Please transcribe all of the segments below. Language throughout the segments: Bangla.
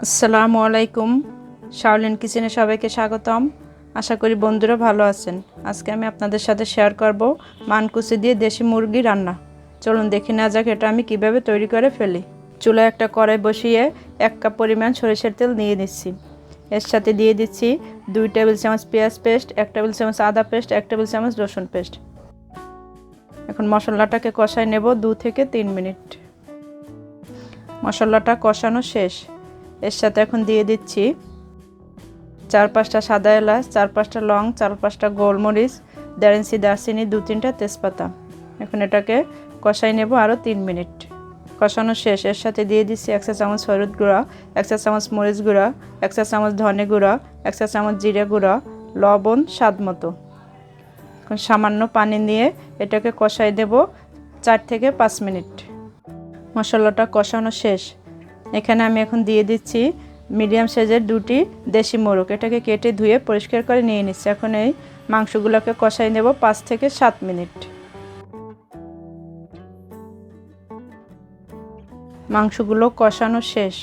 আসসালামু আলাইকুম। শাওলিন কিচেনে সবাইকে স্বাগতম। আশা করি বন্ধুরা ভালো আছেন। আজকে আমি আপনাদের সাথে শেয়ার করব মানকুচি দিয়ে দেশি মুরগি রান্না। চলুন দেখে নেওয়া যাক এটা আমি কিভাবে তৈরি করে ফেলি। চুলায় একটা কড়াই বসিয়ে 1 কাপ পরিমাণ সরিষার তেল নিয়ে নিচ্ছি। এর সাথে দিয়ে দিচ্ছি 2 টেবিল চামচ পেঁয়াজ পেস্ট, 1 টেবিল চামচ আদা পেস্ট, 1 টেবিল চামচ রসুন পেস্ট। এখন মশলাটাকে কষাই নেব 2 থেকে 3 মিনিট। মশলাটা কষানো শেষ। এর সাথে এখন দিয়ে দিচ্ছি 4-5টা সাদা এলাচ, 4-5টা লং, 4-5টা গোলমরিচ, 1.5 ইঞ্চি দারচিনি, 2-3টা তেজপাতা। এখন এটাকে কষাই নেব আরও 3 মিনিট। কষানো শেষ। এর সাথে দিয়ে দিচ্ছি 1 চা চামচ হলুদ গুঁড়া, 1 চা চামচ মরিচ গুঁড়া, 1 চা চামচ ধনে গুঁড়া, 1 চা চামচ জিরে গুঁড়া, লবণ স্বাদ মতো। এখন সামান্য পানি নিয়ে এটাকে কষাই দেব 4 থেকে 5 মিনিট। মশলাটা কষানো শেষ। এখানে আমি এখন দিয়ে দিচ্ছি মিডিয়াম সাইজের 2টি দেশি মোরগ। এটাকে কেটে ধুয়ে পরিষ্কার করে নিয়ে নিচ্ছি। এখন এই মাংসগুলোকে কষাই নেব 5 থেকে 7 মিনিট। মাংসগুলো কষানো শেষ।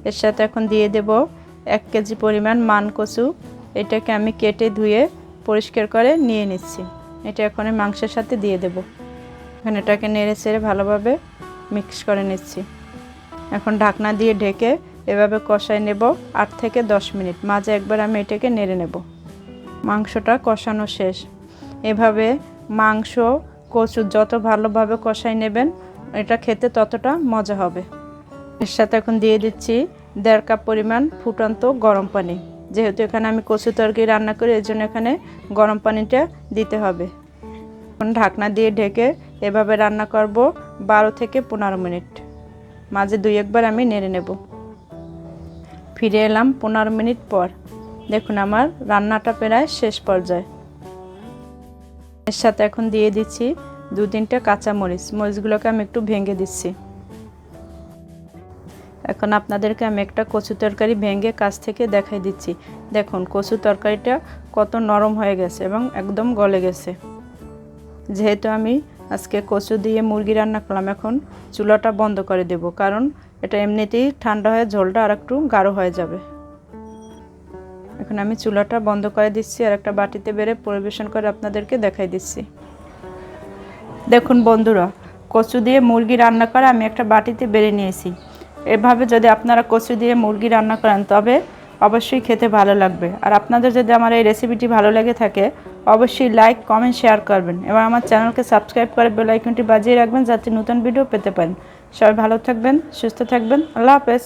এর সাথে এখন দিয়ে দেব 1 কেজি পরিমাণ মান কচু। এটাকে আমি কেটে ধুয়ে পরিষ্কার করে নিয়ে নিচ্ছি। এটা এখন মাংসের সাথে দিয়ে দেব। এখন এটাকে নেড়ে চেড়ে ভালোভাবে মিক্স করে নিচ্ছি। এখন ঢাকনা দিয়ে ঢেকে এভাবে কষাই নেব 8 থেকে 10 মিনিট। মাঝে একবার আমি এটাকে নেড়ে নেব। মাংসটা কষানো শেষ। এভাবে মাংস কচু যত ভালোভাবে কষাই নেবেন এটা খেতে ততটা মজা হবে। এর সাথে এখন দিয়ে দিচ্ছি 1.5 কাপ পরিমাণ ফুটন্ত গরম পানি। যেহেতু এখানে আমি কচু তরকারি রান্না করি এর জন্য এখানে গরম পানিটা দিতে হবে। এখন ঢাকনা দিয়ে ঢেকে এভাবে রান্না করব 12 থেকে 15 মিনিট। মাঝে 2 একবার আমি নেড়ে নেব। ফিরে এলাম 15 মিনিট পর। দেখুন আমার রান্নাটা প্রায় শেষ পর্যায়ে। এর সাথে এখন দিয়ে দিচ্ছি 2-3টা কাঁচা মরিচ। মরিচগুলোকে আমি একটু ভেঙে দিচ্ছি। এখন আপনাদেরকে আমি একটা কচু তরকারি ভেঙে কাছ থেকে দেখাই দিচ্ছি। দেখুন কচু তরকারিটা কত নরম হয়ে গেছে এবং একদম গলে গেছে। যেহেতু আমি আজকে কচু দিয়ে মুরগি রান্না করলাম, এখন চুলাটা বন্ধ করে দেব, কারণ এটা এমনিতেই ঠান্ডা হয়ে ঝোলটা আর একটু গাঢ় হয়ে যাবে। এখন আমি চুলাটা বন্ধ করে দিচ্ছি আর একটা বাটিতে বেড়ে পরিবেশন করে আপনাদেরকে দেখাই দিচ্ছি। দেখুন বন্ধুরা, কচু দিয়ে মুরগি রান্না করে আমি একটা বাটিতে বেড়ে নিয়েছি। এভাবে যদি আপনারা কচু দিয়ে মুরগি রান্না করেন তবে অবশ্যই খেতে ভালো লাগবে। আর আপনাদের যদি আমার এই রেসিপিটি ভালো লেগে থাকে অবশ্যই লাইক, কমেন্ট, শেয়ার করবেন। এবার আমার চ্যানেলকে সাবস্ক্রাইব করে বেল আইকনটি বাজিয়ে রাখবেন যাতে নতুন ভিডিও পেতে পারেন। সবাই ভালো থাকবেন, সুস্থ থাকবেন। আল্লাহ হাফেজ।